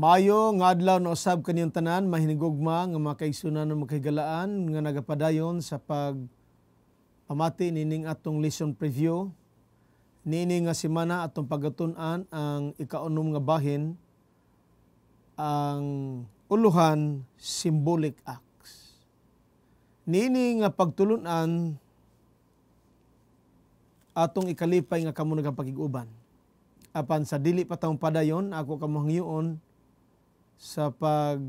Mayo nga adlaw na usab kaniyong tanan mahinigugma nga makaigsunan ng makahigalaan nga nagapadayon sa pamati nining atong lesson preview. Nini nga semana atong pagatun-an ang ikaunom nga bahin, ang uluhan symbolic acts. Nini nga pagtulunan atong ikalipay nga kamo nagapakig-uban. Apan sa dili pa taong padayon ako kamuhangyoon sa pagdukob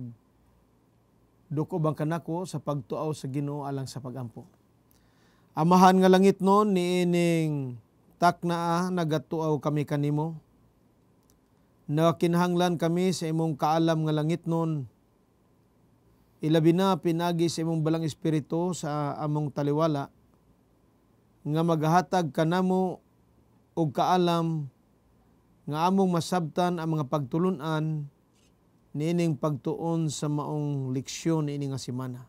ang kanako sa pagtuaw sa Ginoo alang sa pagampo. Amahan nga langit nun, niining taknaa nagatuaw kami kanimo. Nakinahanglan kami sa imong kaalam nga langit nun. Ilabi na pinagi sa imong balang espiritu sa among taliwala nga maghatag kanamo og kaalam nga among masabtan ang mga pagtulunan niining pagtuon sa maong leksyon niining nga semana.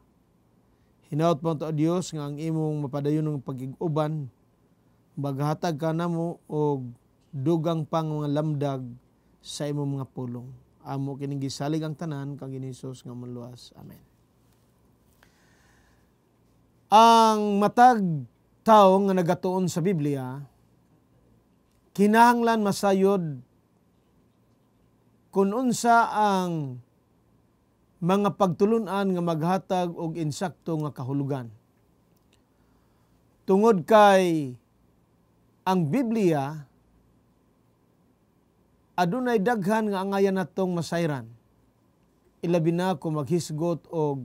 Hinaut mo to Dios nga ang imong mapadayon ng pag-ig-uban maghatag ka namo og dugang pang mga lamdag sa imong mga pulong. Amo kining gisalig ang tanan kang Hesus nga manluwas. Amen. Ang matag tawo nga nagatuon sa Biblia kinahanglan masayod kung unsa ang mga pagtulunan nga maghatag og insakto nga kahulugan. Tungod kay ang Biblia adunay daghan nga angayan natong masayran. Ilabi na kung maghisgot og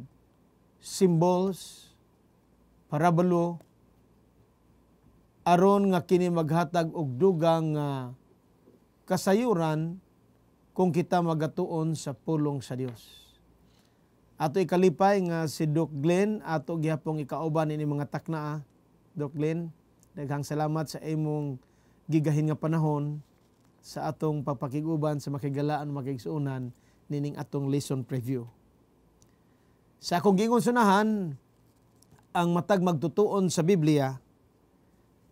symbols, parabolo, aron nga kini maghatag og dugang kasayuran kung kita magatuon sa pulong sa Dios. Ato ikalipay nga si Doc Glenn ato gihapong ikauban ini mga taknaa. Doc Glenn, daghang salamat sa imong gigahin nga panahon sa atong pagpakiguban sa makigalaan makigsuunan nining atong lesson preview. Sa akong gingon sunahan, ang matag magtutuon sa Biblia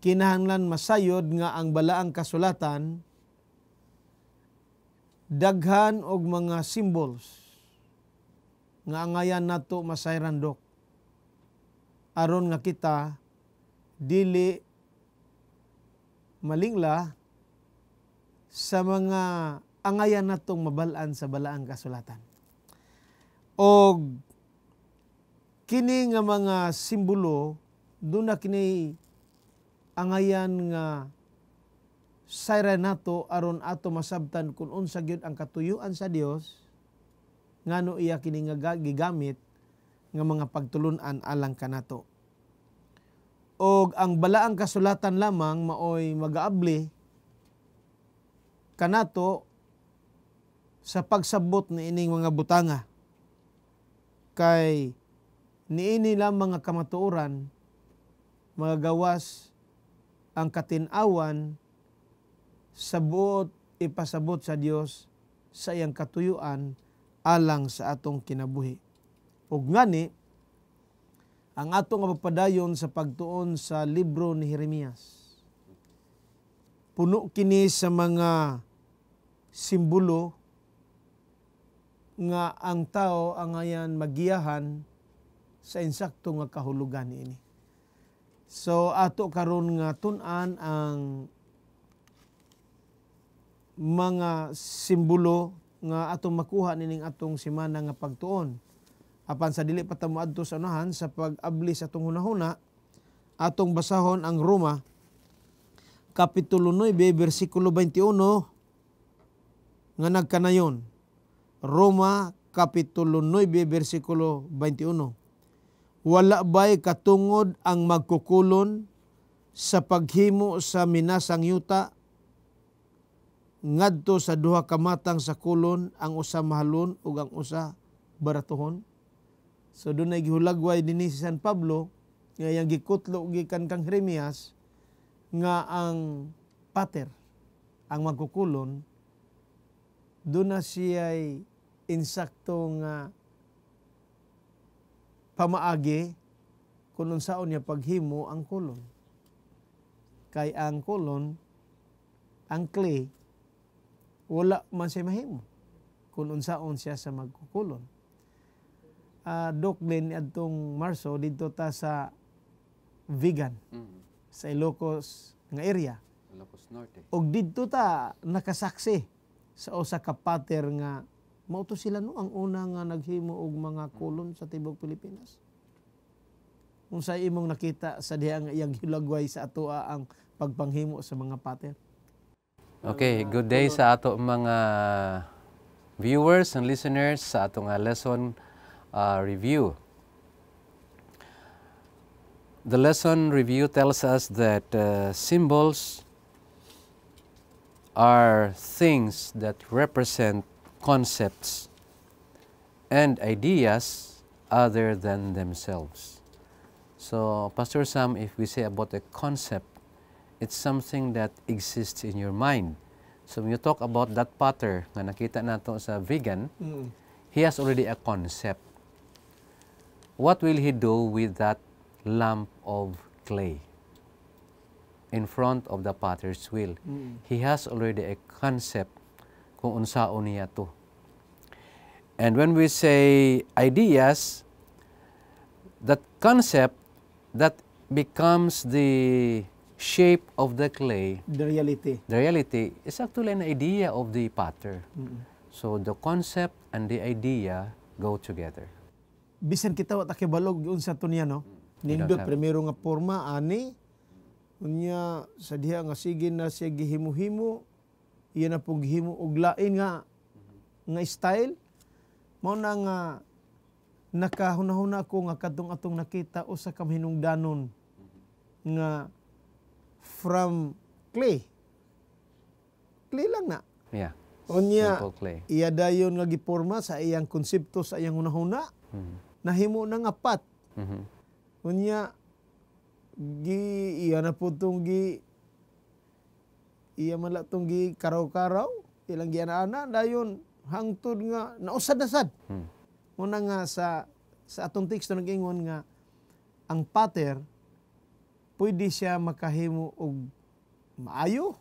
kinahanglan masayod nga ang balaang kasulatan daghan og mga symbols nga angayan nato masayran Dok aron nga kita dili malingla sa mga angayan natong mabalaan sa balaang kasulatan. Og kini nga mga simbolo doon na kini angayan nga sayra nato aron ato masabtan kung unsa gyud ang katuyuan sa Dios ngano iya kini nga gigamit nga mga pagtulunan alang kanato. Og ang balaang kasulatan lamang maoy magaabli kanato sa pagsabot ni ining mga butanga. Kay niini lamang nga kamatuoran magagawas ang katin-awan sa buot ipasabot sa Dios sa iyang katuyuan alang sa atong kinabuhi. Ug ngani ang atong mapadayon sa pagtuon sa libro ni Jeremias. Puno kini sa mga simbolo nga ang tao angayan magiyahan sa insakto nga kahulugan niini. So ato karon nga tun-an ang mga simbolo nga atong makuha nining atong semana nga pagtuon. Apan sa dili pa ta moadto sa unahan sa pag-abli sa atong hunahuna, atong basahon ang Roma kapitulo 9 bersikulo 21 nga nagkanayon. Roma kapitulo 9 bersikulo 21. Wala ba'y katungod ang magkukulon sa paghimo sa minasang yuta ngadto sa duha ka matang sa kulon ang usa mahalon ug ang usa baratuhon. So dunay gihulagway dinhi si San Pablo nga yang gikutlo gikan kang Jeremias nga ang pater ang magkukulon doon na siya'y insakto nga pamaagi kung unsaon niya paghimo ang kulon. Kay ang kulon, ang clay, wala man siya mahimo kung unsaon siya sa magkukulon. Doc Glenn adtong Marso dito ta sa Vegan sa Ilocos nga area. Ilocos Norte. Og didto ta nakasaksi sa usa ka pater nga mao to sila no ang una nga naghimo og mga kulon sa tibuok Pilipinas. Unsa imong nakita sa diha nga iyang hilagway sa atoa ang pagpanghimo sa mga pater? Okay, good day sa ato mga viewers and listeners sa ato nga lesson review. The lesson review tells us that symbols are things that represent concepts and ideas other than themselves. So, Pastor Sam, if we say about a concept, it's something that exists in your mind. So, when you talk about that potter na nakita nato sa Vegan, he has already a concept. What will he do with that lump of clay in front of the potter's wheel? He has already a concept kung unsaon niya to. And when we say ideas, that concept that becomes the shape of the clay, The reality is actually an idea of the potter. So the concept and the idea go together. Bisan kita wa ta kibalog unsa to niya no. Nindot primero nga porma ani unya sa diha nga sige na siya gihimo-himo iya na pug himo og lain nga style mao na nga nakahunahuna ko nga kadtong atong nakita usa ka hinungdanon nga from clay lang na. Yeah. Unya Simple clay. iya dayon nga giporma sa iyang konsepto sa iyang hunahuna. Nahimo na nga pat. Unya iya na po itong iya mala itong karaw-karaw, ilang giana-ana, dayon hangtod nga, nausad-asad. Muna nga sa atong teksto nag-ingon nga, ang pater, pwede siya makahimo og maayo,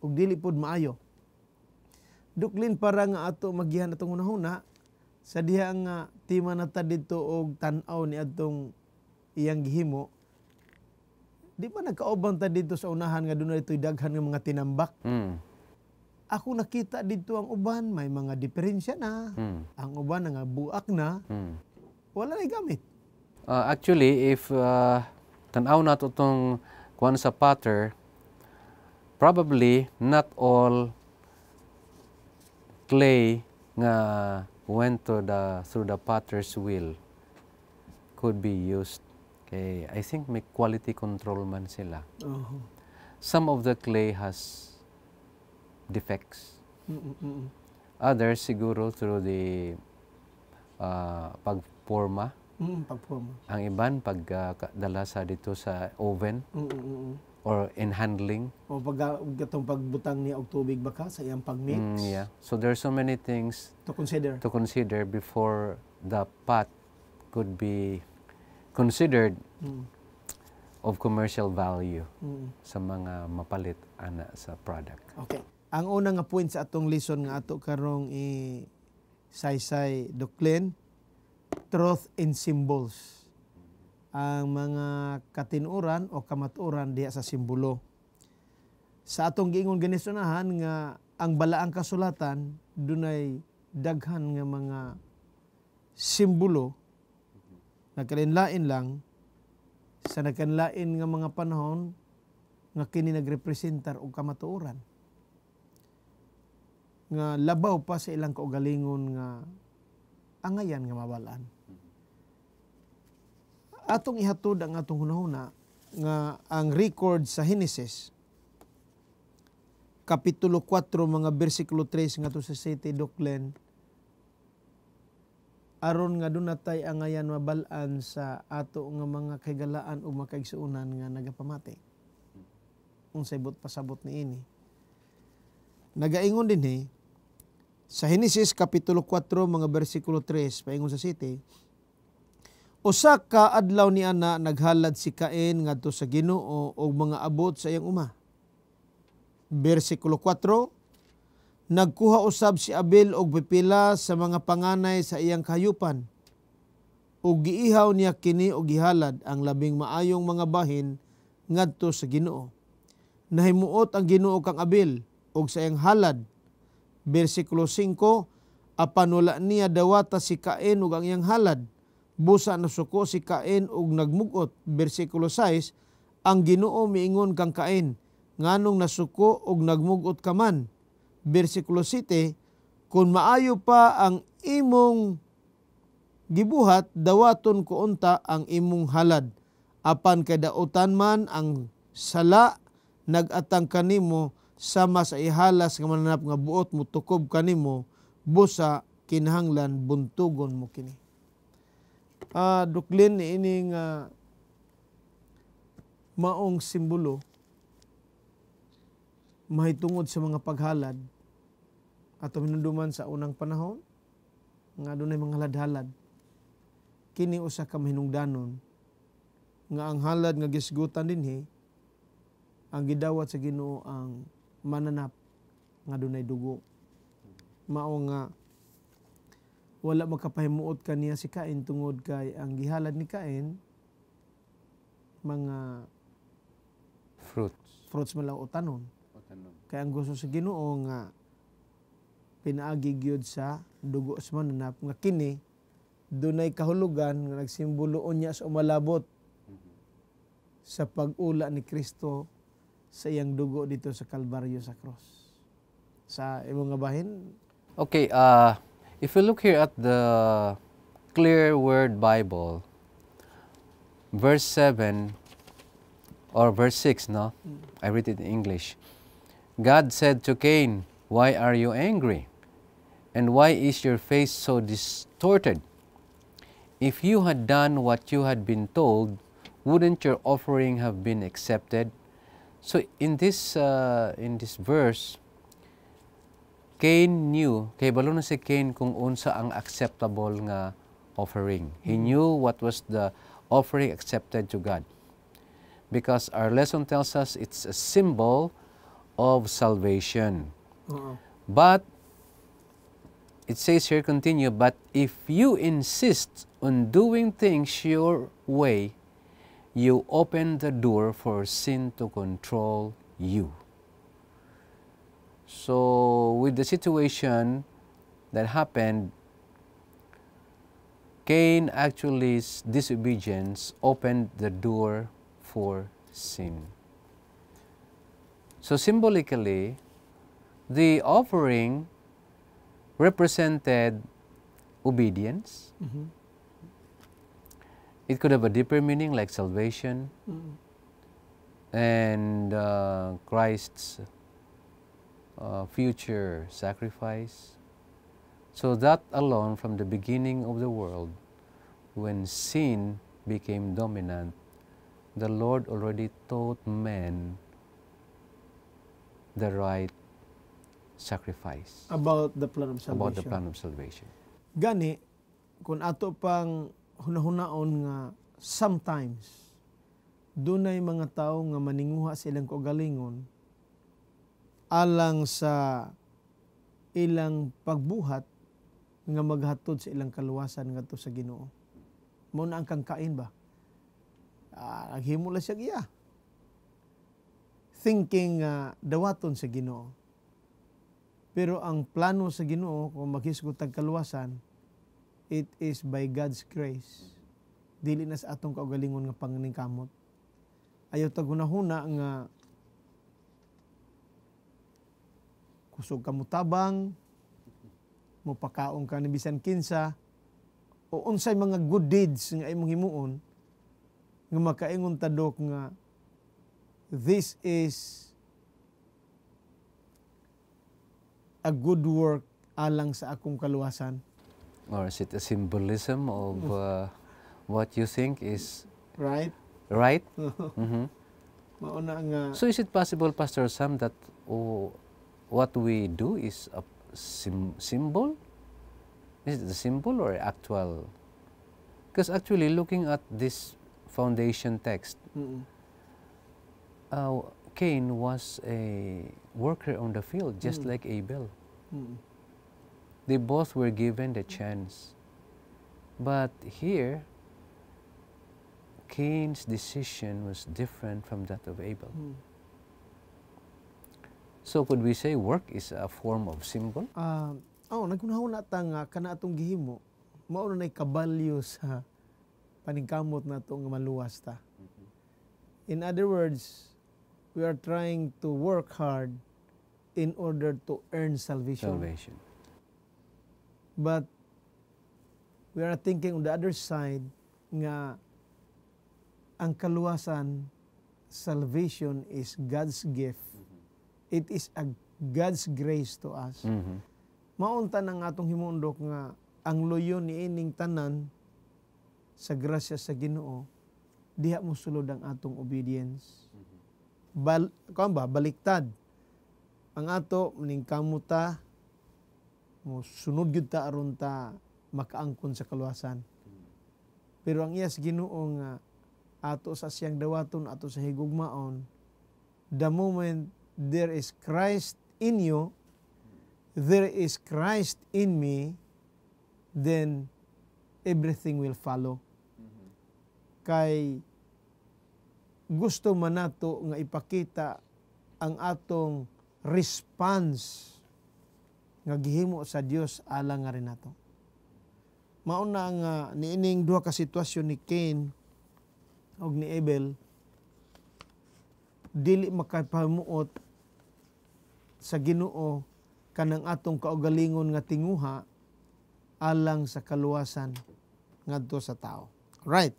og dili pod maayo. Duklin para nga ato magihan atong hunahuna, sa diha nga tima na ta dito og tan-aw ni atong iyang gihimo, di ba nagkaubang ta dito sa unahan nga doon ito'y daghan ng mga tinambak? Ako nakita dito ang uban, may mga diferensya na. Ang uban nga buak na. Wala na gamit. Actually, if tanaw na itong kuwan sa potter, probably not all clay nga went through the potter's wheel could be used. Okay, I think may quality control man sila. Some of the clay has defects. Others siguro through the pagporma. Pagporma. Ang iban pagdala sa dito sa oven or in handling. O gatong pagbutang niya og tubig baka sa iyang pagmix. Yeah. So there are so many things to consider before the pot could be considered of commercial value sa mga mapalit ana sa product. Okay. Ang una nga point sa atong lesson nga ato karong saysay Doklen, truth in symbols. Ang mga katinuran o kamatuoran diha sa simbolo. Sa atong giingon ganisonahan nga ang balaang kasulatan dunay daghan nga mga simbolo nagkalinlain lang sa nagkanlain nga mga panahon nga kini nagrepresentar og kamatuoran nga labaw pa sa ilang kaugalingon nga angayan nga mabalaan. Atong ihatod ang atong hunahuna nga ang record sa Genesis Kapitulo 4 mga bersikulo 3 nga to sa 7 Doklen aron nga dunatay angayan mabalaan sa ato nga mga kagalaan o makaigsuunan nga nagapamati. Unsay bot pasabot niini. Nagaingon din sa Genesis Kapitulo 4 mga bersikulo 3 paingon sa 7, usa ka adlaw ni ana naghalad si Cain ngadto sa Ginoo og mga abot sa iyang uma. Bersikulo 4, Nagkuha usab si Abel og pipila sa mga panganay sa iyang kahayupan, ug giihaw niya kini og gihalad ang labing maayong mga bahin ngadto sa Ginoo. Nahimuot ang Ginoo kang Abel og sa iyang halad. Bersikulo 5, apan wala niya dawata si Cain ug ang iyang halad. Busa nasuko si Cain ug nagmugot. Bersikulo 6, ang Ginoo miingon kang Cain, nganong nasuko ug nagmugot ka man. Bersikulo 7, kung maayo pa ang imong gibuhat, dawaton ko unta ang imong halad. Apan kay dautan man ang sala, nagatang kanimo sama sa ihalas nga mananap nga buot mo tukob kanimo, busa kinahanglan buntugon mo kini. Duklin ni ining maong simbolo mahitungod sa mga paghalad ato minunduman sa unang panahon nga adunay mga halad-halad. Kini usa ka mahinungdanon nga ang halad nga gisgutan dinhi ang gidawat sa Ginoo ang mananap nga adunay dugo. Mao nga wala makapahimuot kaniya si Cain tungod kay ang gihalad ni Cain mga fruits man lang o tanon. Kaya ang gusto sa Ginoo nga pinaagi gyud sa dugo sa mananap nga kini dunay kahulugan nga nagsimboloon niya sa umalabot sa pag-ula ni Kristo sa iyang dugo dito sa Kalbaryo sa cross. Sa imong nga bahin? Okay, if we look here at the Clear Word Bible, verse 7 or verse 6, no? I read it in English. God said to Cain, "Why are you angry? And why is your face so distorted? If you had done what you had been told, wouldn't your offering have been accepted?" So in this verse, Cain knew, kay balo na si Cain kung unsa ang acceptable nga offering. He knew what was the offering accepted to God. Because our lesson tells us it's a symbol of salvation. But it says here, continue, but if you insist on doing things your way, you open the door for sin to control you. So with the situation that happened, Cain actually's disobedience opened the door for sin. So symbolically, the offering represented obedience. It could have a deeper meaning like salvation and Christ's future sacrifice. So that alone, from the beginning of the world, when sin became dominant, the Lord already taught men the right sacrifice. About the plan of salvation. About the plan of salvation. Gani, kung ato pang hunahunaon nga sometimes, dunay mga tao nga maninguha silang kaugalingon alang sa ilang pagbuhat nga maghatod sa ilang kaluwasan ngadto sa Ginoo. Mao na ang kang Cain ba? Naghimo lang siya giya. Thinking dawaton sa Ginoo. Pero ang plano sa Ginoo kung maghisgot tag kaluwasan, it is by God's grace. Dili na sa atong kaugalingon nga pangningkamot. Ayaw tag hunahuna nga kusog ka mutabang, mupakaon ka ni bisan kinsa, o unsay mga good deeds nga imong himuon nga makaingon tadok nga this is a good work alang sa akong kaluwasan. Or is it a symbolism of what you think is right? Right? Mauna nga. So is it possible, Pastor Sam, that what we do is a symbol? Is it a symbol or actual? Because actually, looking at this foundation text, Cain was a worker on the field, just like Abel. They both were given the chance. But here, Cain's decision was different from that of Abel. So could we say work is a form of symbol? Nagkunahon na ta nga kana atong gihimo mao na nay kabalyo sa paningkamot nato nga maluwas ta. In other words, we are trying to work hard in order to earn salvation. But we are thinking on the other side nga ang kaluwasan, salvation is God's gift. It is a God's grace to us. Maunta ng atong himundok nga ang loyon ni ining tanan sa grasya sa Ginoo diha mo sulod ang atong obedience. Baliktad. Ang ato maningkamot ta mo sunod gyud ta aron ta makaangkon sa kaluwasan. Pero ang iyas Ginoo nga ato sa siyang dawaton, ato sa higugmaon, the moment there is Christ in you, there is Christ in me, then everything will follow. Kay gusto man nato nga ipakita ang atong response nga gihimo sa Dios alang nga rin nato. Mauna nga niining duha ka sitwasyon ni Cain og ni Abel, dili makapamuot sa Ginoo kanang atong kaugalingon nga tinguha alang sa kaluwasan ngadto sa tao. Right.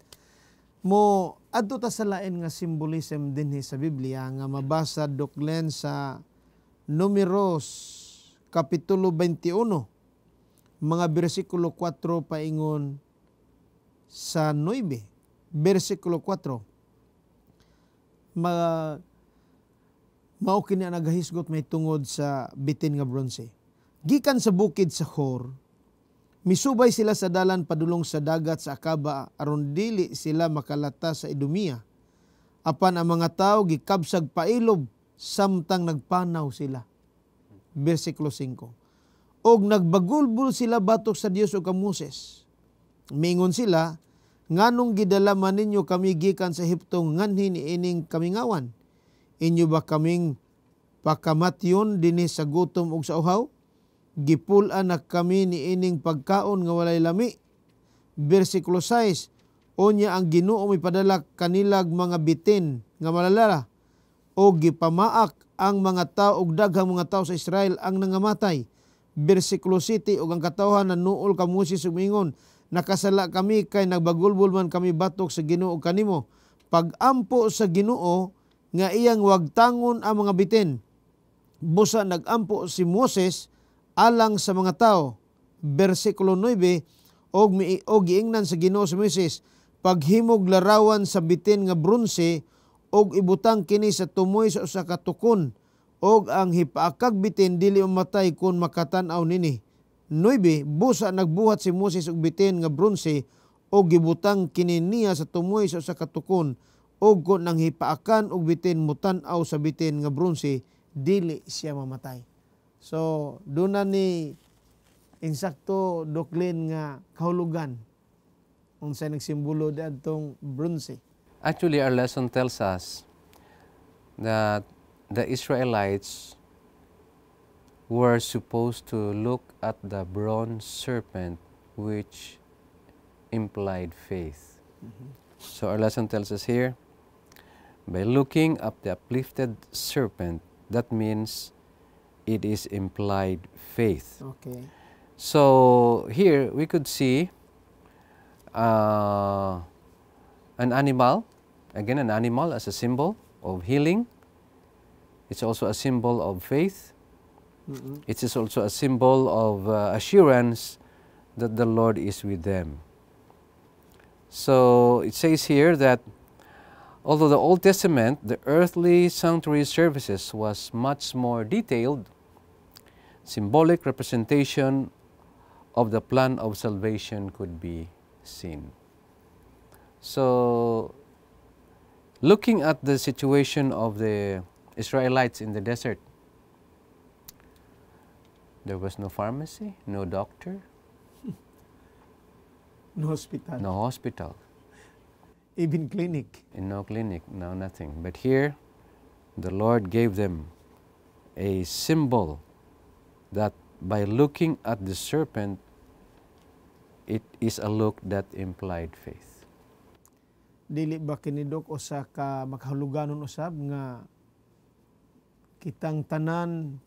Mo adto ta sa lain nga symbolism dinhi sa Biblia nga mabasa doklen sa Números kapitulo 21 mga bersikulo 4 paingon sa 9, bersikulo 4. Mao kini nagahisgot may tungod sa bitin nga bronze. Gikan sa bukid sa Hor, misubay sila sa dalan padulong sa dagat sa Akaba aron dili sila makalata sa Idumea. Apan ang mga tao gikabsag pailob samtang nagpanaw sila. Bersikulo 5. Og nagbagulbul sila batok sa Dios ug ka Moses. Mingon sila, nganong gidala man ninyo kami gikan sa Ehipto nganhi niining kamingawan? Inyo ba kaming pakamatyon dinhi sa gutom ug sa uhaw? Gipul-an na kami niining pagkaon nga walay lami. Bersikulo 6. Unya ang Ginoo mipadala kanilag mga bitin nga malalala o gipamaak ang mga tao ug daghang mga tao sa Israel ang nangamatay. Bersikulo 7. Og ang katawhan nanuol ka Moses ug mingon, nakasala kami kay nagbagulbul man kami batok sa Ginoo ug kanimo. Pag-ampo sa Ginoo nga iyang wagtangon ang mga bitin. Busa nagampo si Moses alang sa mga tao. Bersikulo 9. Og giingnan sa Ginoo sa Moses, paghimog larawan sa bitin nga bronze og ibutang kini sa tumoy sa usa ka tukon, og ang hipaakag bitin dili umatay kun makatan-aw nini. 9. Busa nagbuhat si Moses og bitin nga bronze og gibutang kini niya sa tumoy sa usa ka tukon, og kun nang hipaakan og bitin mutan-aw sa bitin nga bronze dili siya mamatay. So doon na ni insakto doklin nga kahulugan unsay nagsimbolo diadtong bronze. Actually, our lesson tells us that the Israelites were supposed to look at the bronze serpent, which implied faith. So our lesson tells us here, by looking at the uplifted serpent, that means it is implied faith. Okay. So here we could see an animal, again an animal as a symbol of healing. It's also a symbol of faith. It is also a symbol of assurance that the Lord is with them. So it says here that although the Old Testament, the earthly sanctuary services was much more detailed, symbolic representation of the plan of salvation could be seen. So looking at the situation of the Israelites in the desert, There was no pharmacy, no doctor, No hospital. no hospital, Even clinic. and no clinic, no nothing. But here, the Lord gave them a symbol that by looking at the serpent, it is a look that implied faith. Dili ba kinidok usa ka makahuluganon usab nga kitang tanan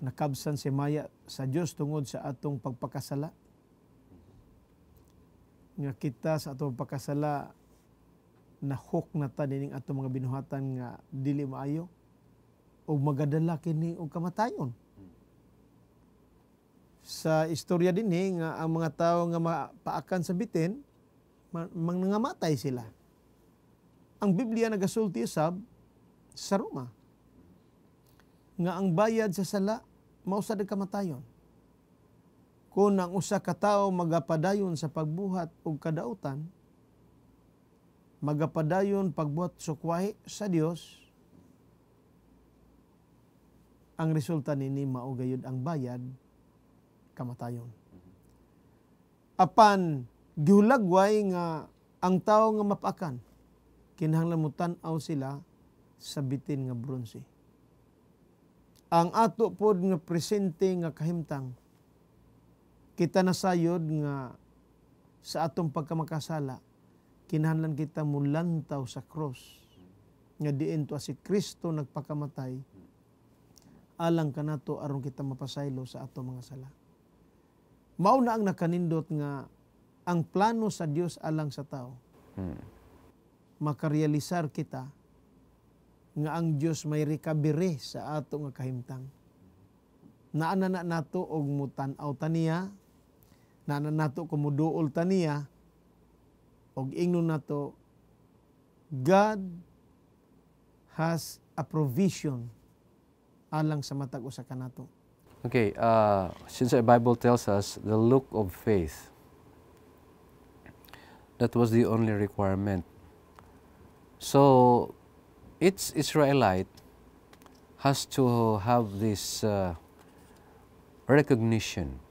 nakabsan si maya sa Dios tungod sa atong pagpakasala? Nga kita sa atong pagpakasala nahok na ta dining atong mga binuhatan nga dili maayo o magadala kini og kamatayon. Sa istorya dinhi nga ang mga tawo nga mapaakan sa bitin mangangamatay sila. Ang Biblia nagasulti usab sa Roma nga ang bayad sa sala mao sad kamatayon. Kung ang usa ka tawo magapadayon sa pagbuhat og kadautan, magapadayon pagbuhat sukwahi sa Dios, ang resulta nini mao gayud ang bayad kamatayon. Apan gihulagway nga ang tawo nga mapakan kinahanglan mo tan-aw sila sa bitin nga bronze. Ang ato pod nga presente nga kahimtang kita nasayod nga sa atong pagkamakasala kinahanglan kita mulantaw sa cross nga diin to si Kristo nagpakamatay alang kanato aron kita mapasaylo sa atong mga sala. Mao na ang nakanindot nga ang plano sa Dios alang sa tao. Makarealisar kita nga ang Dios may recovery sa ato nga kahimtang. Naana na nato og mutan-aw taniya, naana nato kumuduol taniya, og ingnon nato God has a provision alang sa matag usa kanato. Okay, since the Bible tells us the look of faith, that was the only requirement. So, each Israelite has to have this recognition.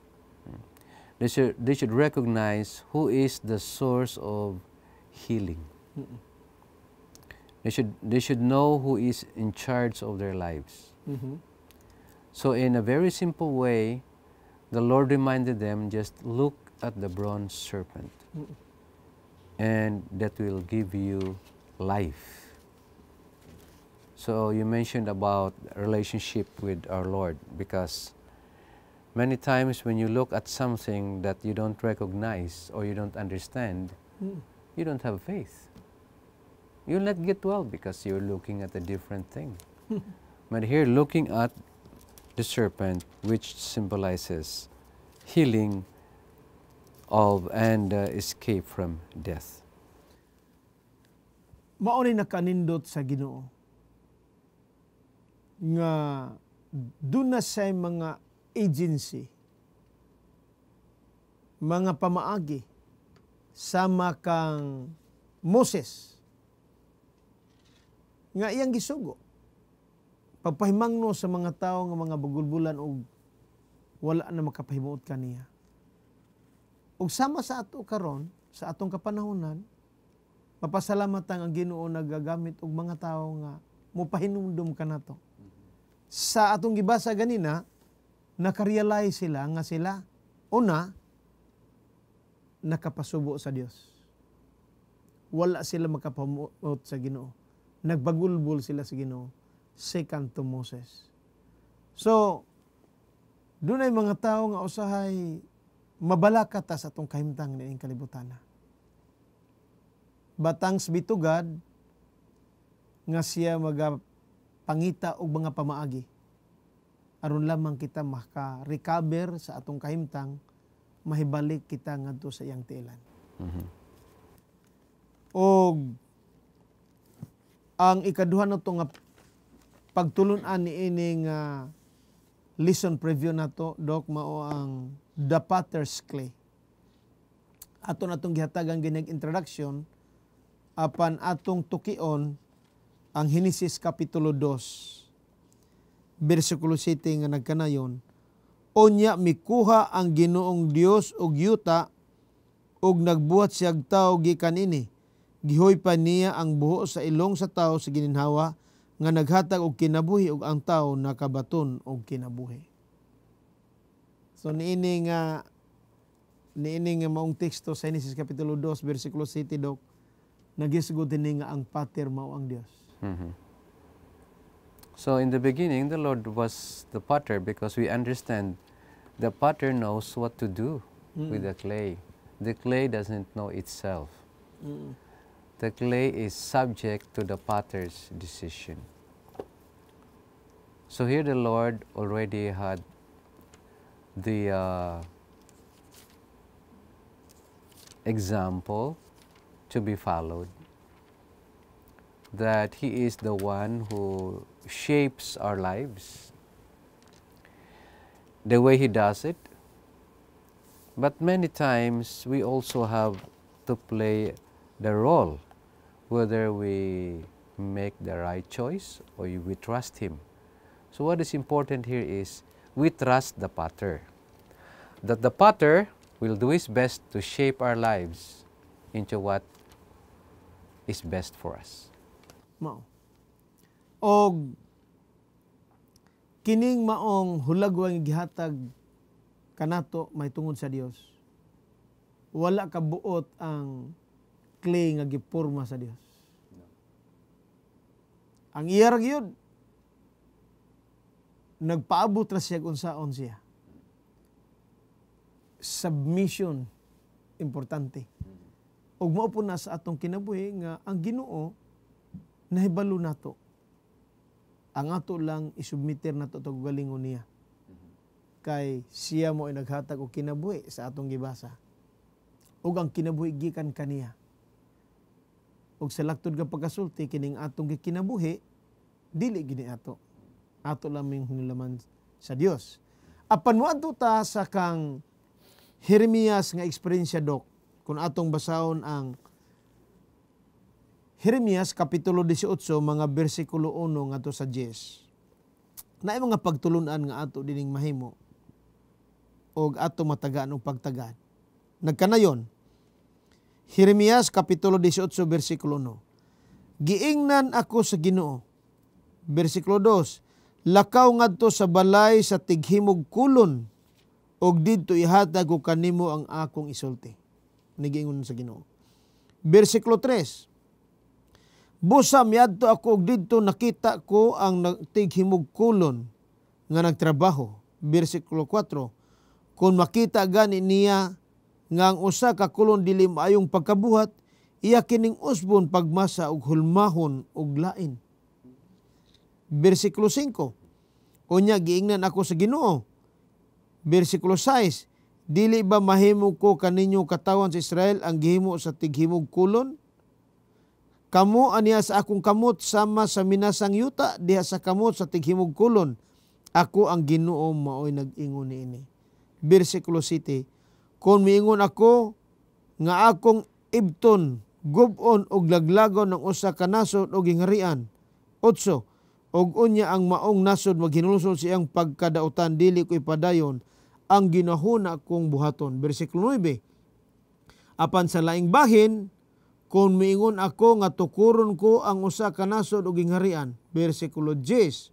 They should recognize who is the source of healing. They should know who is in charge of their lives. So in a very simple way, the Lord reminded them, just look at the bronze serpent and that will give you life. So you mentioned about relationship with our Lord, because many times when you look at something that you don't recognize or you don't understand, you don't have faith. You'll not get well because you're looking at a different thing. But here, looking at the serpent, which symbolizes healing of and escape from death. Mao ni nakanindot sa Ginoo nga duna say mga agency, mga pamaagi sama kang Moses nga iyang gisugo pagpahimangno sa mga tao nga mga bagulbulan og wala na makapahimuot kaniya. Ug sama sa ato karon, sa atong kapanahonan, mapasalamatan ang Ginoo nagagamit og mga tao nga mopahinumdum kanato. Sa atong gibasa ganina, nakarealize sila nga sila una nakapasubo sa Dios. Wala sila makapahimuot sa Ginoo. Nagbagulbul sila sa Ginoo. Second to Moses. So, doon ay mga tao nga usahay mabalaka ta sa atong kahimtang niing kalibutana. Batangs bitugad nga siya magapangita og mga pamaagi aron lamang kita maka-recover sa atong kahimtang, mahibalik kita ngadto sa iyang tiilan. Og ang ikaduha nato nga pagtulon-an niining lesson preview nato, Doc, mao ang the potter's clay. Ato natong gihatagan ginag introduction apan atong tukion ang Henesis Kapitulo 2. versikulo 7 nga nagkanayon, unya mikuha ang Ginoong Dios og yuta og nagbuhat siyag tawo gikan ini. Gihoy pa niya ang buho sa ilong sa tawo sa gininhawa nga naghatag og kinabuhi ug ang tawo nakabaton og kinabuhi. So niini nga maong teksto sa Genesis kapitulo 2 bersikulo 7 dok nagisugod ini nga ang Pater mao ang Dios. So in the beginning, the Lord was the potter because we understand the potter knows what to do with the clay. The clay doesn't know itself. The clay is subject to the potter's decision. So here the Lord already had the example to be followed, that He is the one who shapes our lives, the way He does it. But many times we also have to play the role, whether we make the right choice or we trust Him. So what is important here is we trust the potter, that the potter will do his best to shape our lives into what is best for us. Mao. Og kining maong hulagwang gihatag kanato may tungod sa Dios. Wala kabuot ang clay nga giporma sa Dios. Ang iya ra gyud nagpaabot ra siya unsaon siya. Submission importante. Ug mao po na sa atong kinabuhi nga ang Ginoo nahibalo nato. Ang ato lang isubmitter nato to galingon niya. Kay siya mo ay naghatag og kinabuhi sa atong gibasa. Ug ang kinabuhi gikan kaniya. Ug sa laktod nga pagkasulti kining atong gikinabuhi dili gini ato. Ato lamang hinulaman sa Dios. Apan moadto ta sa kang Jeremias nga eksperyensya dok. Kung atong basahon ang Jeremias kapitulo 18 mga bersikulo 1 ngadto sa 10. Naay mga pagtulunan nga ato dining mahimo og ato matagaan og pagtagad. Nagkanayon Jeremias kapitulo 18 bersikulo 1. Giingnan ako sa Ginoo. Bersikulo 2. Lakaw ngadto sa balay sa tighimog kulon og didto ihatag ko kanimo ang akong isulti. Nigiingon sa Ginoo. Bersikulo 3. Busa miadto ako og didto nakita ko ang tighimog kulon nga nagtrabaho. Bersikulo 4. Kung makita gani niya nga ang usa ka kulon dili maayong pagkabuhat, iya kining usbon pagmasa og hulmahon og lain. Bersikulo 5. Unya giingnan ako sa Ginoo. Bersikulo 6. Dili ba mahimo ko kaninyo katawan sa Israel ang gihimo sa tighimog kulon? Kamo aniya sa akong kamot sama sa minasang yuta diha sa kamot sa tighimog kulon. Ako ang Ginoo maoy nag-ingon niini. Bersikulo 7. Kung miingon ako nga akong ibton, gub-on og laglagon ng usa ka nasod og gingharian. 8. Og unya ang maong nasod maghinulsol siyang pagkadautan dili ko ipadayon ang ginahuna kong buhaton. Bersikulo 9. Apan sa laing bahin, kung miingon ako nga tukuron ko ang usa ka nasod og gingharian. Bersikulo 10.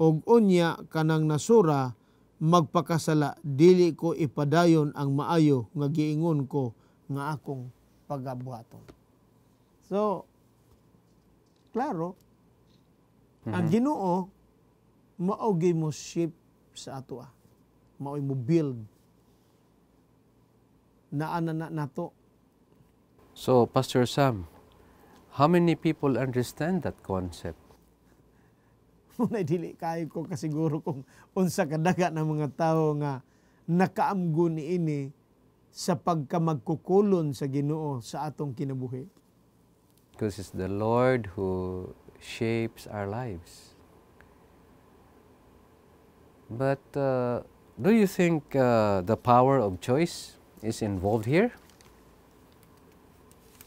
Og unya kanang nasura magpakasala dili ko ipadayon ang maayo nga giingon ko nga akong pagabuhaton. So, klaro, ang Ginoo maogi mo shape sa ato maoy mo build na nato. So, Pastor Sam, how many people understand that concept? Muna'y dili kayo ko kasiguro kung unsa kadaga ng mga tao nga nakaamgo niini sa pagkamagkukulon sa Ginoo sa atong kinabuhi. Because it's the Lord who shapes our lives. But do you think the power of choice is involved here?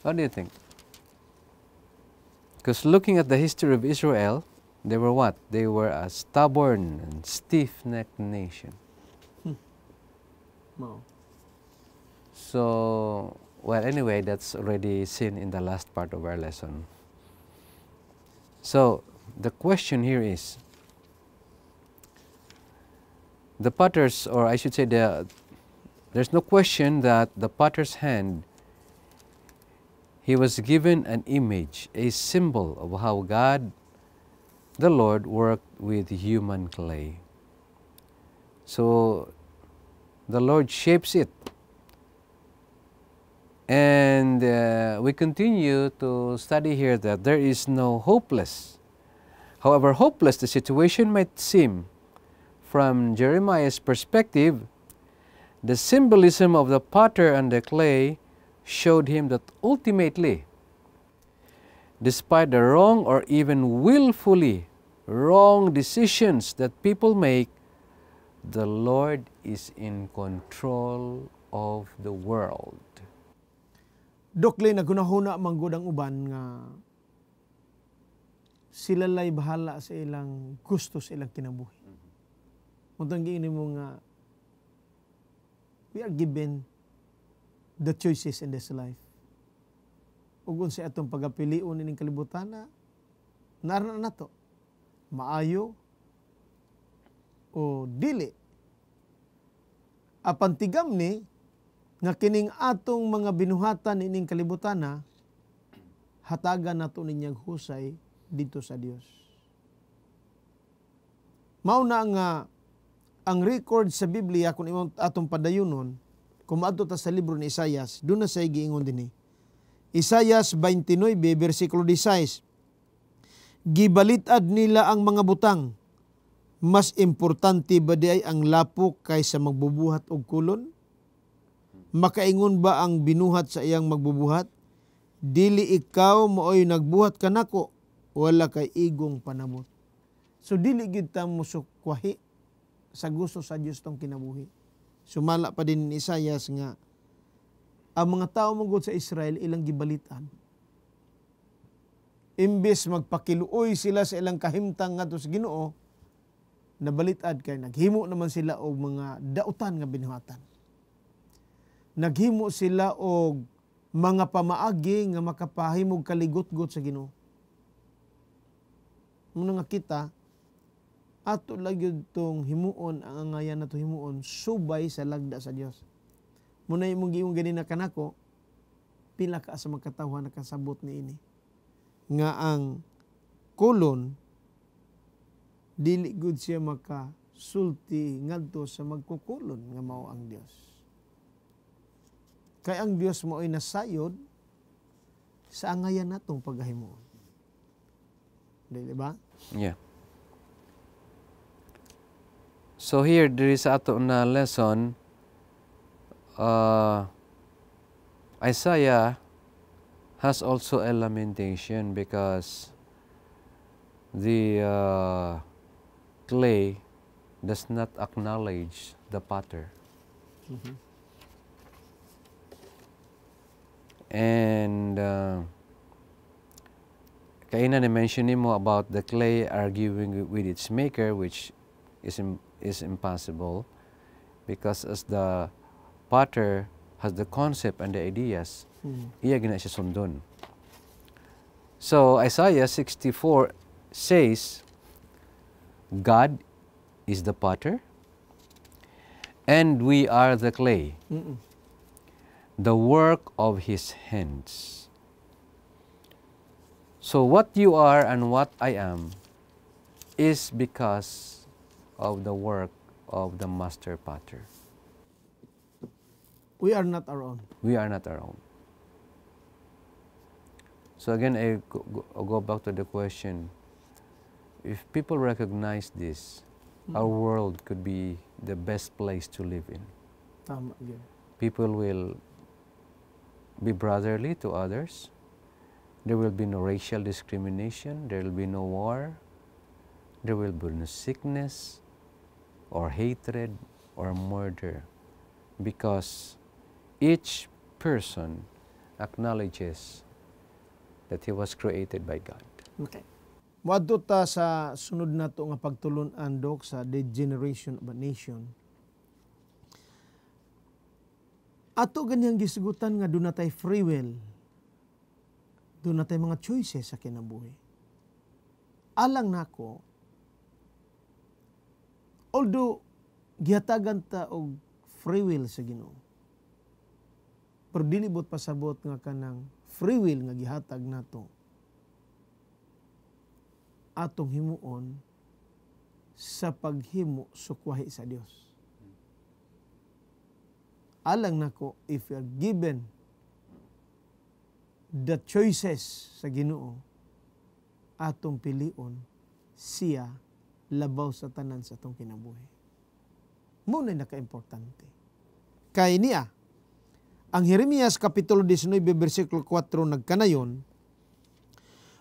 What do you think? Because looking at the history of Israel, They were what? They were a stubborn and stiff-necked nation. Mao. So, well, anyway, that's already seen in the last part of our lesson. So, the question here is, the potter's, or I should say, there's no question that the potter's hand, he was given an image, a symbol of how God, the Lord, worked with human clay. So, the Lord shapes it. And we continue to study here that there is no hopeless. However hopeless the situation might seem, from Jeremiah's perspective, the symbolism of the potter and the clay showed him that ultimately, despite the wrong or even willfully wrong decisions that people make, the Lord is in control of the world. Dokli nagunahuna manggod ang uban nga sila lay bahala sa ilang gusto sa ilang kinabuhi. Untang giini mo nga we are given the choices in this life. Ug unsa atong pagapilion ining kalibutan na naran na to. Maayo o dili. Apan tigam ni nga kining atong mga binuhatan ining kalibutan na hatagan nato ninyang husay dito sa Dios. Mao na nga ang record sa Biblia kung imong atong padayunon, kung maadto ta sa libro ni Isaias, doon na say giingon dinhi. Isaias 29 bersikulo 16. Gibalitad nila ang mga butang. Mas importante ba di ay ang lapok kaysa magbubuhat og kulon? Makaingon ba ang binuhat sa iyang magbubuhat? Dili ikaw mooy nagbuhat kanako, wala kay igong panabot. So dili gid ta musukwahi sa gusto sa Dios tong kinabuhi. Sumala pa din ni Isaias nga ang mga tao mangod sa Israel ilang gibalitan. Imbes magpakiluoy sila sa ilang kahimtang ngadto sa Ginoo, nabalitad kay naghimo naman sila og mga dautan nga binuhatan. Naghimo sila og mga pamaagi nga makapahimog kaligot-got sa Ginoo. Muna nga kita, ato lagi itong himuon, ang angayan na ito himuon, subay sa lagda sa Diyos. Muna imong giung ganina kanako, pila ka sa magkatawhan na kasabot ni ini. Nga ang kulon, dili gud siya makasulti ngadto sa magkukulon nga mao ang Dios. Kay ang Dios mo ay nasayod sa angayan natong paghimuon. Di ba? Yeah. So here, there is ato na lesson, Isaiah has also a lamentation because the clay does not acknowledge the potter. Mm-hmm. And kaina na-mention mo about the clay arguing with its maker, which is impossible, because as the potter has the concept and the ideas, iya gina siya sundon. So Isaiah 64 says, God is the potter, and we are the clay, the work of His hands. So what you are and what I am is because of the work of the master potter. We are not our own. We are not our own. So again, I go back to the question, if people recognize this, our world could be the best place to live in. Tama yun. People will be brotherly to others. There will be no racial discrimination. There will be no war. There will be no sickness or hatred or murder, because each person acknowledges that he was created by God. Okay. Moadto ta sa sunod nato nga pagtulon-an Dok sa degeneration of a nation. Ato ganyang gisigutan nga doon natay free will. Doon natay mga choices sa kinabuhi. Alang nako, although gihatagan ta og free will sa Ginoo, pero dilibot pasabot nga kanang free will nga gihatag nato atong himuon sa paghimo sukwahi sa Dios. Alang nako, if you are given the choices sa Ginoo, atong pilion siya labaw sa tanan sa atong kinabuhi. Muna naka-importante. Kay niya, ang Jeremias Kapitulo 19, versikulo 4 nagkanayon,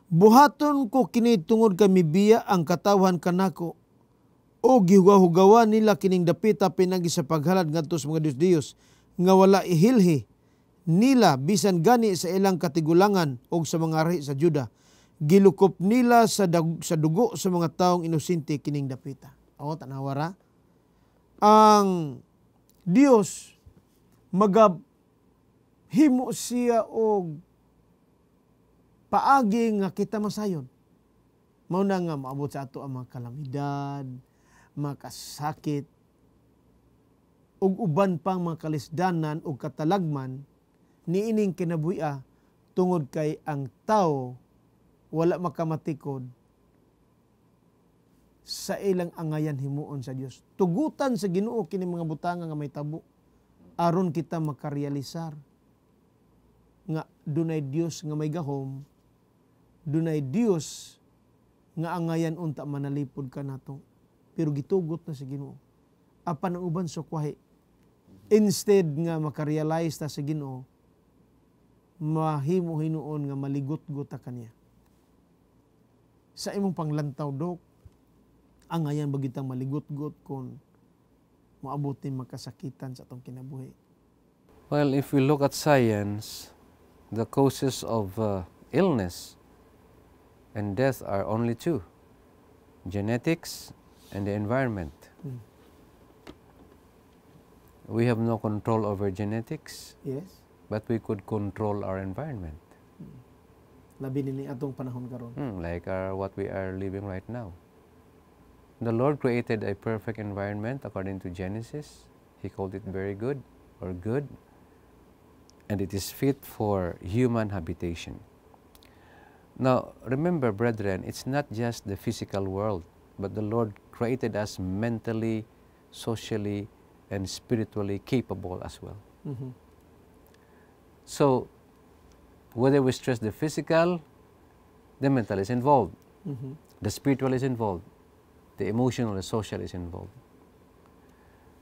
buhaton ko kini tungod kami biya ang katawhan kanako o gihugaw-hugawa nila kining dapita pinagi sa paghalad ngadto sa mga Dios nga wala ihilhi nila bisan gani sa ilang katigulangan o sa mga ari sa Juda. Gilukop nila sa dugo sa mga taong inosente kining dapita. O tanawara, ang Dios magahimo siya og paagi nga kita masayon. Mao na nga maabot sa ato ang mga kalamidad, mga kasakit, ug uban pang mga kalisdanan ug katalagman niining kinabuhi tungod kay ang tao wala makamatikod sa ilang angayan himuon sa Dios. Tugutan sa Ginoo kini mga butanga nga may tabo aron kita makarealisar nga dunay Dios nga may gahom, dunay Dios nga angayan unta manalipod ka nato. Pero gitugot na sa Ginoo. Apan ang uban sukwahi, instead nga makarealize ta sa Ginoo, mahimo hinuon nga maligot-got ta kaniya. Sa imong panglantaw Dok, angayan bagitang maligot-got kon moabot ni makasakitan sa atong kinabuhi. Well, if we look at science, the causes of illness and death are only two: genetics and the environment. We have no control over genetics, Yes. but we could control our environment. Labi nini atong panahon karon. Like what we are living right now. The Lord created a perfect environment according to Genesis. He called it very good or good, and it is fit for human habitation. Now, remember, brethren, it's not just the physical world, but the Lord created us mentally, socially, and spiritually capable as well. So, whether we stress the physical, the mental is involved. The spiritual is involved. The emotional, the social is involved.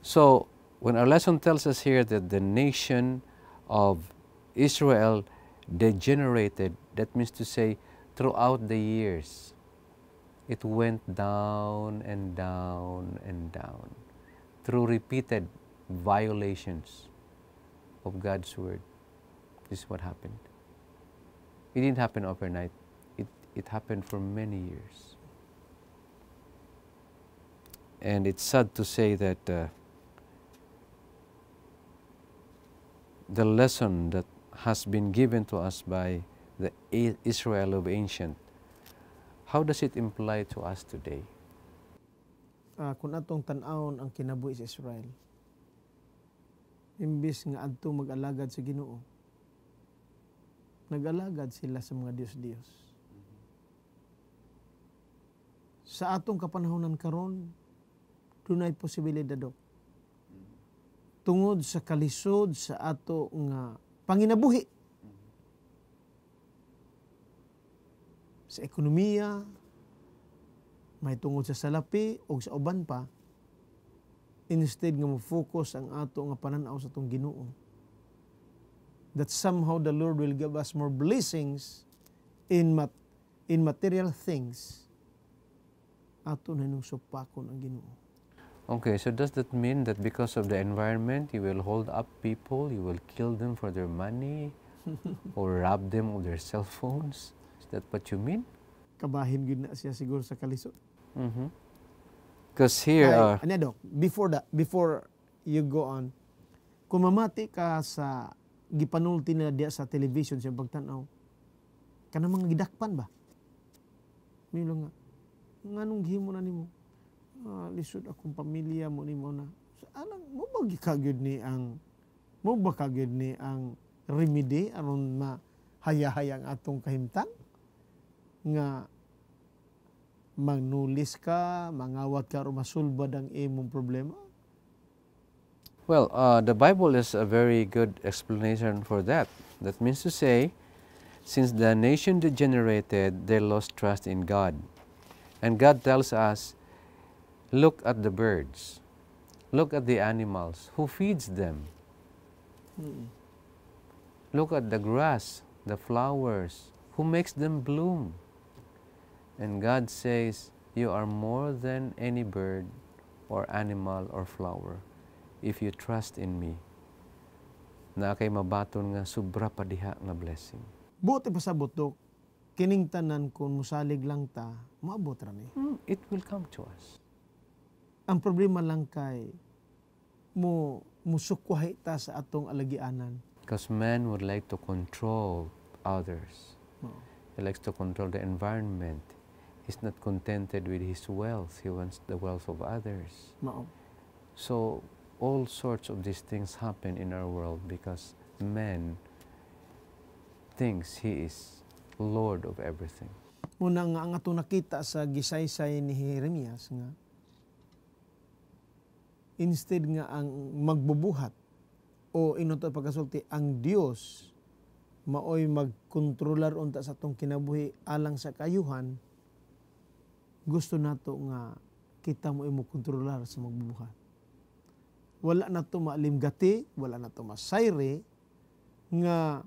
So, when our lesson tells us here that the nation of Israel degenerated, that means to say, throughout the years, it went down and down and down through repeated violations of God's word. This is what happened. It didn't happen overnight. It happened for many years. And it's sad to say that the lesson that has been given to us by the Israel of ancient, how does it imply to us today? Kung atong tan-awon ang kinabuhi sa Israel, imbis nga adto mag-alagad sa Ginoo, nag-alagad sila sa mga Diyos-Diyos. Sa atong kapanahonan karon, dunay posibilidad Dok. Tungod sa kalisod sa ato nga panginabuhi, sa ekonomiya, may tungod sa salapi o sa uban pa, instead nga mo-focus ang ato nga pananaw sa atong Ginoo, that somehow the Lord will give us more blessings in material things, ato na nung supakon ang Ginoo. Okay, so does that mean that because of the environment, you will hold up people, you will kill them for their money, or rob them of their cell phones? Is that what you mean? kabahin gyud na siya siguro sa kalisod. Because here, Dok, before you go on, kung mamati ka sa gipanulti na diya sa television sa pagtanaw, kana mga gidakpan ba? Milo nga, nganong gihimo na nimo? Lisod akong pamilya mo nimo na. So, alang mo ba gikagyud ni ang remedy aron mahayahayang atong kahimtang nga magnulis ka, mangawat ka o masulbad ang imong problema? well, the Bible is a very good explanation for that. That means to say, since the nation degenerated, they lost trust in God. And God tells us, look at the birds, look at the animals, who feeds them? Look at the grass, the flowers, who makes them bloom? And God says, you are more than any bird or animal or flower if you trust in me. Na kay mabaton nga sobra pa diha nga blessing. Buti pa sa butok, kining tanan kung musalig lang ta, maabot ra ni. It will come to us. Ang problema lang kay musukwahi ta sa atong alagianan. Because man would like to control others. Oo. He likes to control the environment. He's not contented with his wealth. He wants the wealth of others. Mao. So, all sorts of these things happen in our world because man thinks he is Lord of everything. Muna nga ang atong nakita sa gisaysay ni Jeremias nga instead nga ang magbubuhat o inuto pagkasulti ang Dios maoy magkontrolar unta sa atong kinabuhi alang sa kayuhan, gusto nato nga kita mo imo kontrolar sa magbubuhat. Wala na to maalimgati, wala na to masayre nga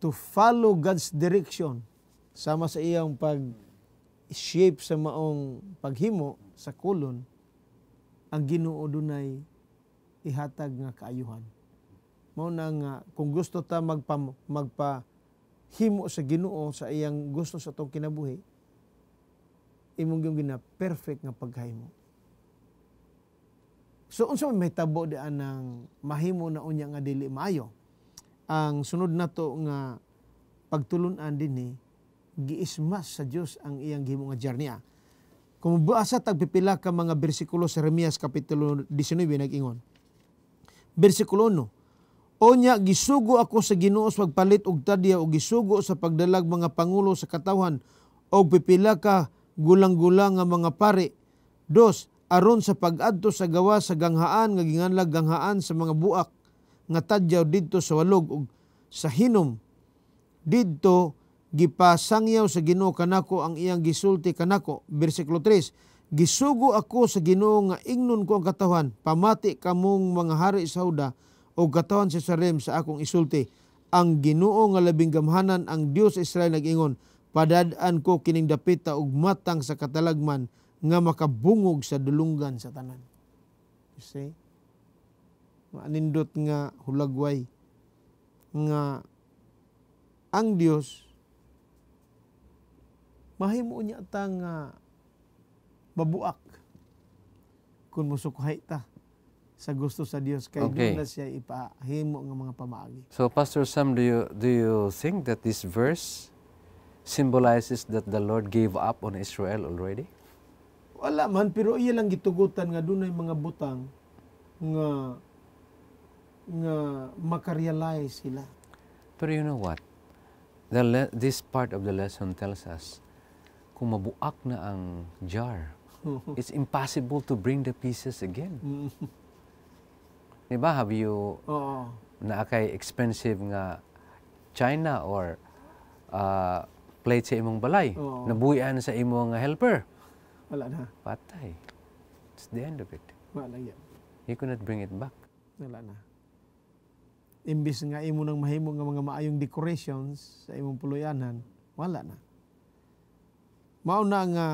to follow God's direction sama sa iyang pag-shape sa maong paghimo sa kulon, ang Ginoo dunay ihatag nga kaayuhan. Mao na nga kung gusto ta magpahimo sa Ginoo sa iyang gusto sa atong kinabuhi, imong yung gina perfect nga paghimo. So unsa may tabo di anang mahimo na unya nga dili maayo. Ang sunod nato nga pagtulun-an dinhi giismas sa Dios ang iyang gihimo nga jarniya. Kung buasa tagpipila ka mga bersikulo sa Jeremias kapitulo 19 nag-ingon. Bersikulo 1. Onya gisugo ako sa Ginoo sa pagpalit og tadya o gisugo sa pagdalag mga pangulo sa katawhan og pipila ka gulang-gulang nga mga pari. 2. Aron sa pag-adto sa gawa sa ganghaan nga ginganlag ganghaan sa mga buak nga tadyaw didto sa walog ug sa hinom didto gipasangyaw sa Ginoo kanako ang iyang gisulti kanako. Bersikulo 3. Gisugo ako sa Ginoo nga ingnon ko ang katawhan, pamati kamong mga hari sa Huda o katawhan sa Jerusalem sa akong isulti. Ang Ginoo nga labing gamhanan ang Dios sa Israel nag-ingon, padad-an ko kining dapita og matang sa katalagman nga makabungog sa dulunggan sa tanan. You see? Maanindot nga hulagway nga ang Dios mahimo niya ta nga mabuak kung musukhay ta sa gusto sa Dios kay Okay. doon na siya ipahimo nga mga pamaagi. So, Pastor Sam, do you think that this verse symbolizes that the Lord gave up on Israel already? Wala man, pero iya lang gitugutan nga dunay mga butang nga makarealize sila. Pero you know what? This part of the lesson tells us, kung mabuak na ang jar, it's impossible to bring the pieces again. Diba? Have you Oo. naakay expensive nga china or plate sa imong balay? Oo. Nabuhian sa imong helper? Wala na. Patay. It's the end of it. Wala yan. You cannot bring it back. Wala na. Imbis nga imo nang mahimo nga mga maayong decorations sa imong puluyanan, wala na. Mao na nga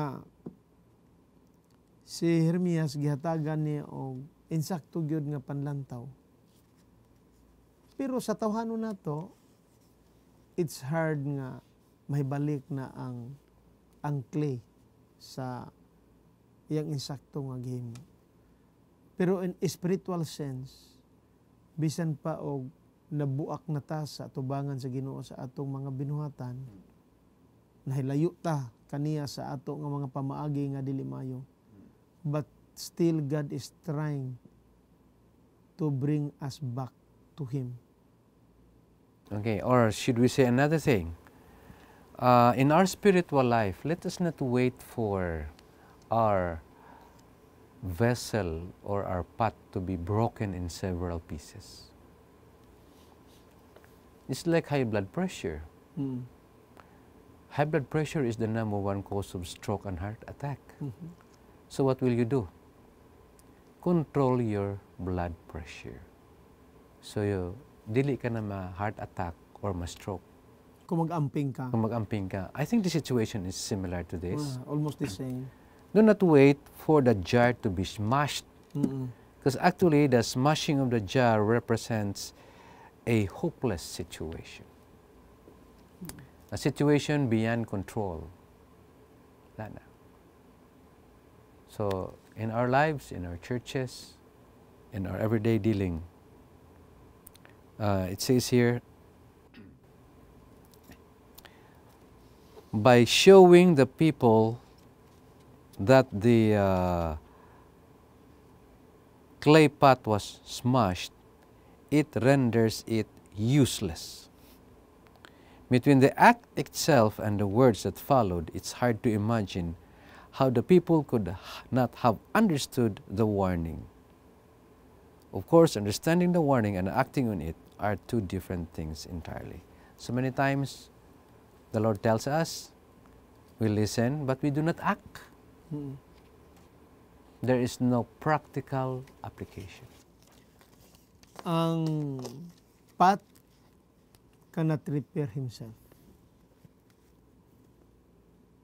si Jeremias gihatagan niya og insakto gyud nga panlantaw. Pero sa tawhanon nato, it's hard nga mahibalik na ang clay sa iyang insakto nga gihimo. Pero in spiritual sense, bisan pa og nabuak na ta sa atubangan sa Ginoo sa atong mga binuhatan, nahilayo ta kaniya sa ato nga mga pamaagi nga dili maayo. But still God is trying to bring us back to Him. Okay, or should we say another thing? In our spiritual life, let us not wait for our vessel or our pot to be broken in several pieces. It's like high blood pressure. High blood pressure is the number one cause of stroke and heart attack. So what will you do? Control your blood pressure. So dili ka na ma-heart attack or ma-stroke. Kung mag-amping ka. Kung mag-amping ka. I think the situation is similar to this. Almost the same. Do not wait for the jar to be smashed. Because actually, the smashing of the jar represents a hopeless situation. A situation beyond control. Wala na. So, in our lives, in our churches, in our everyday dealing, it says here, by showing the people that the clay pot was smashed, it renders it useless. Between the act itself and the words that followed, it's hard to imagine how the people could not have understood the warning. Of course, understanding the warning and acting on it are two different things entirely. So many times, the Lord tells us, we listen, but we do not act. There is no practical application. Ang pot cannot repair himself.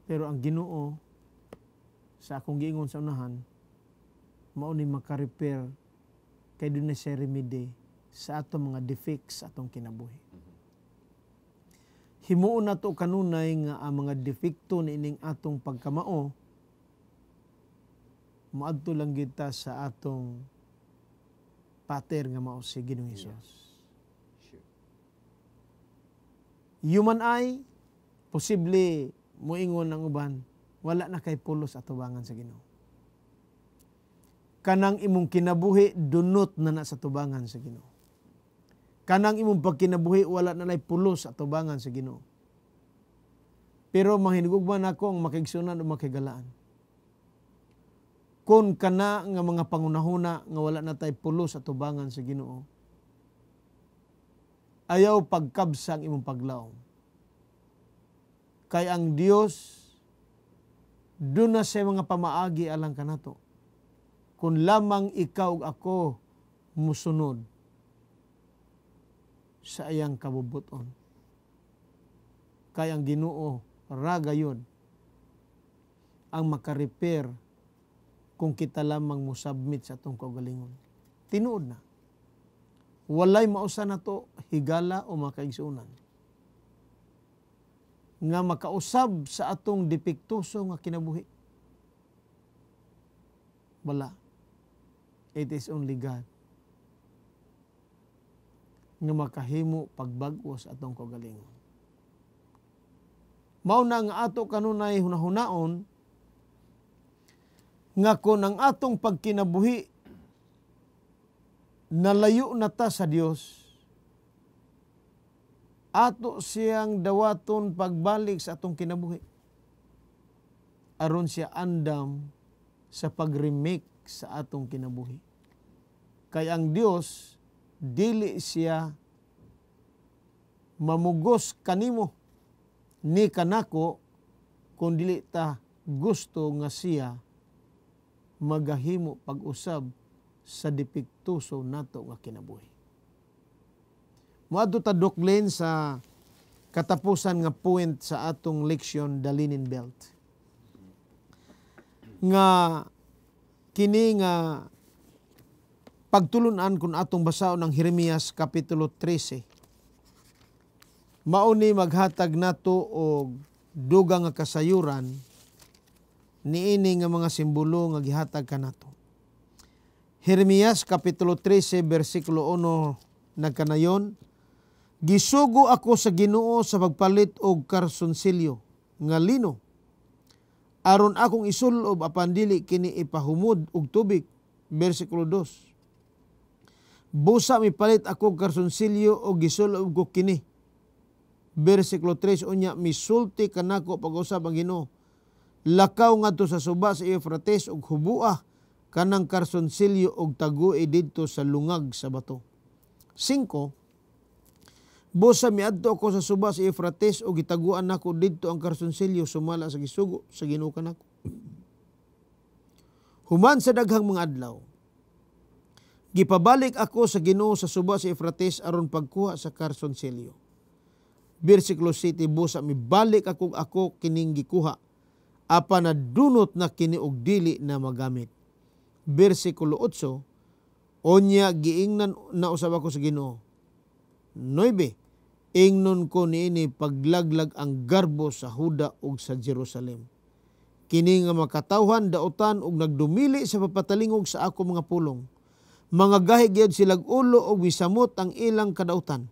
Pero ang Ginoo, sa akong giingon sa unahan, mao ni maka-repair kay doon na siya remedy sa atong mga defects sa atong kinabuhi. Himuon na to kanunay nga ang mga defekto niining atong pagkamao maadto lang kita sa atong pater nga mao si Ginoong Hesus. Human eye, posible moingon ang uban, wala na kay pulos atubangan sa Ginoo. Kanang imong kinabuhi dunot na sa tubangan sa Ginoo. Kanang imong pagkinabuhi wala na lay pulos atubangan sa Ginoo. Pero mahinugugman ako ang makigsunan o makigalaan. Kung kana nga mga pangunahuna nga wala na tay pulos atubangan sa Ginoo, ayaw pagkabsa ang imong paglaom. Kay ang Dios doon na sa mga pamaagi alang kanato. Kung lamang ikaw ug ako musunod sa iyang kabubuton. Kay ang Ginoo ra gayud ang makarepair kung kita lamang mo submit sa atong kaugalingon. Tinuod na. Walay mausa na to higala o makaigsunan. Nga makausab sa atong depektuso nga kinabuhi. Wala. It is only God nga makahimo pagbag-o sa atong kaugalingon. Mao na nga ato kanunay hunahunaon nga kung ang atong pagkinabuhi nalayo na ta sa Dios, ato siyang dawaton pagbalik sa atong kinabuhi. Aron siya andam sa pag-remake sa atong kinabuhi. Kay ang Dios dili siya mamugos kanimo ni kanako kung dili ta gusto nga siya magahimo pag-usab sa depektuso nato nga kinabuhi. Moadto ta doklen sa katapusan nga point sa atong leksyon, the linen belt. Nga kini nga pagtulunan kung atong basaon ang Jeremias kapitulo 13. mao ni maghatag nato og dugang nga kasayuran niini nga mga simbolo nga gihatag kanato. Jeremias kapitulo 13 bersikulo 1 nagkanayon, gisugo ako sa Ginoo sa pagpalit og karsonsilyo nga lino aron akong isulob apan dili kini ipahumod og tubig. Bersikulo 2. Busa mipalit ako karsonsilyo o gisulob ko kini. Bersikulo 3, unya misulti kanako pag-usab ang Ginoo. Lakaw ngadto sa suba sa Euphrates og hubua kanang karsonsilyo og tagui didto sa lungag sa bato. 5. Busa miadto ako sa suba sa Euphrates og gitaguan nako didto ang karsonsilyo sumala sa gisugo sa Ginoo kanako. Human sa daghang mga adlaw, gipabalik ako sa Ginoo sa suba sa Euphrates aron pagkuha sa karsonsilyo. Bersikulo 7, busa mibalik ako kining gikuha apan nadunot na kini og dili na magamit. Bersikulo 8, onya giingnan na usab ako sa Ginoo. 9, ingnon ko niini paglaglag ang garbo sa Huda ug sa Jerusalem. Kini nga makatawhan dautan ug nagdumili sa papatalingog sa ako mga pulong. Mga gahi gyud silag ulo og misamot ang ilang kadautan.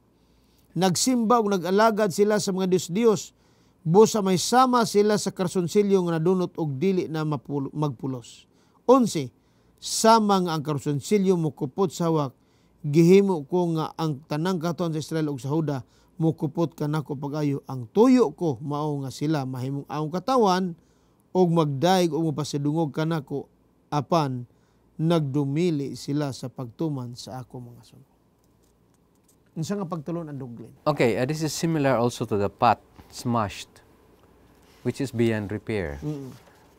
Nagsimba ug nag-alagad sila sa mga Dios-Dios, busa may sama sila sa karsonsilyo nga nadunot og dili na magpulos. 11, sama nga ang karsonsilyo mukupot sa hawak, gihimo ko nga ang tanang katon sa Israel ug sa Huda mukupot kanako pag-ayo. Ang tuyo ko mao nga sila mahimong akong katawan og magdaig og mapasidungog kanako apan nagdumili sila sa pagtuman sa ako mga sugo. Unsa nga pagtulon ang duglin? Okay, this is similar also to the pot smashed, which is beyond repair.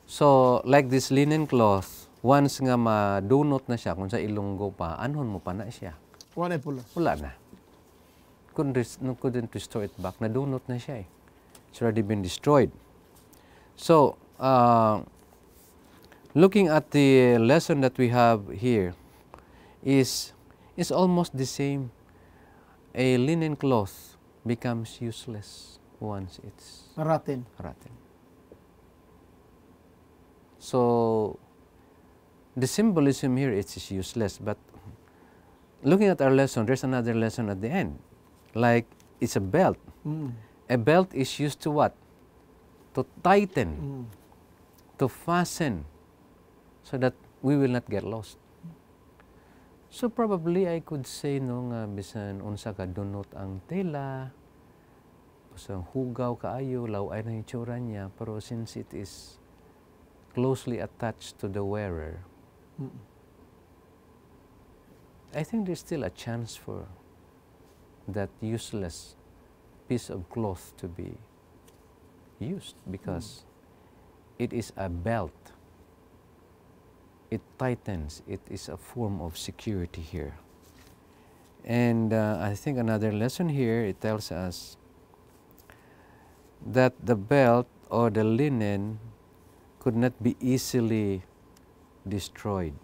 So, like this linen cloth, once nga madunot na siya, kung sa ilunggo pa, anhon mo pa na siya. Wala pulos. Wala na. Couldn't restore it back. Nadunot na siya eh. It's already been destroyed. So, looking at the lesson that we have here is almost the same. A linen cloth becomes useless once it's Rotten. So, the symbolism here is useless, but looking at our lesson, there's another lesson at the end. Like, it's a belt. A belt is used to what? To tighten, to fasten, so that we will not get lost. So probably I could say no nga bisan unsa ka dunot ang tela, bisan hugaw kaayo, laway na itsura niya, pero since it is closely attached to the wearer, I think there's still a chance for that useless piece of cloth to be used because it is a belt. It tightens. It is a form of security here. And I think another lesson here, it tells us that the belt or the linen could not be easily destroyed,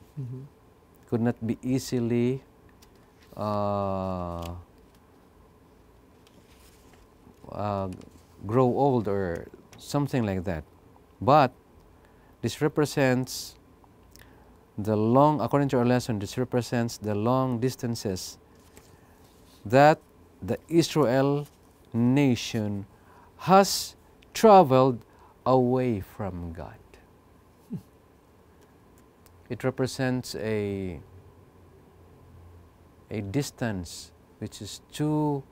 could not be easily grow old or something like that. But this represents the long, according to our lesson, this represents the long distances that the Israel nation has traveled away from God. It represents a distance which is too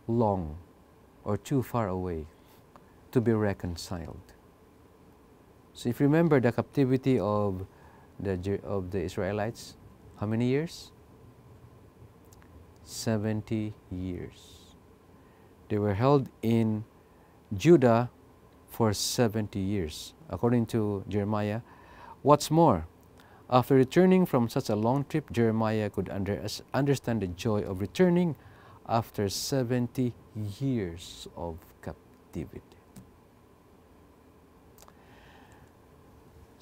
long or too far away to be reconciled. So if you remember the captivity of the Israelites, how many years? 70 years. They were held in Judah for 70 years, according to Jeremiah. What's more, after returning from such a long trip, Jeremiah could understand the joy of returning after 70 years of captivity.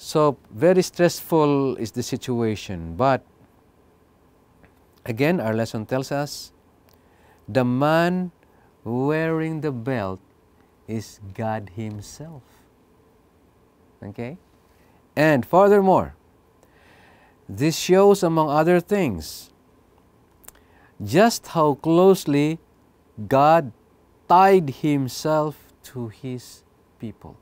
So, very stressful is the situation, but again, our lesson tells us the man wearing the belt is God Himself. Okay? And furthermore, this shows, among other things, just how closely God tied Himself to His people.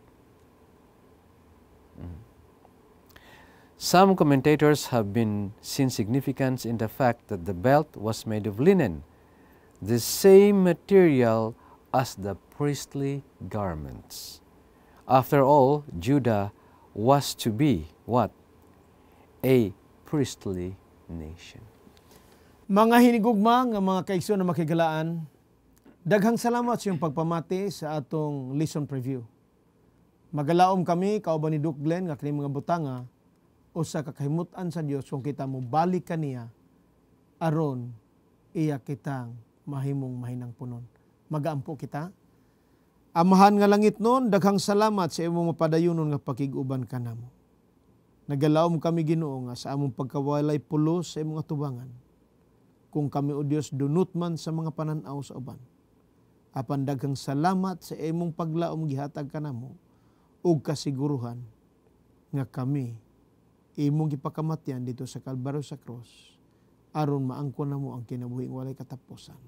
Some commentators have seen significance in the fact that the belt was made of linen, the same material as the priestly garments. After all, Judah was to be what? A priestly nation. Mga hinigugma nga mga kaigsoon na makigalaan, daghang salamat sa iyong pagpamati sa atong lesson preview. Magalaom kami, kauban ni Duke Glenn, nga kini mga butanga, o sa kakahimutan sa Dios kung kita mo balik kaniya, aron iya kitang mahimong mahinang punon. Magaampo kita. Amahan nga langit nun, daghang salamat sa imong mapadayunon nga pakiguban kanamo. Nagalaom kami Ginoo nga sa among pagkawalay pulos sa imong atubangan. Kung kami o Dios dunot man sa mga pananaw sa uban. Apan daghang salamat sa imong paglaom gihatag kanamo ug kasiguruhan nga kami imong gipakamatyan dito sa Kalbaryo sa krus aron maangkon namo ang kinabuhing walay katapusan.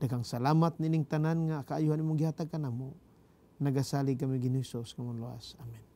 Daghang salamat nining tanan nga kaayuhan imong gihatag kanamo. Nagasalig kami Ginoo Hesus nga luwas. Amen.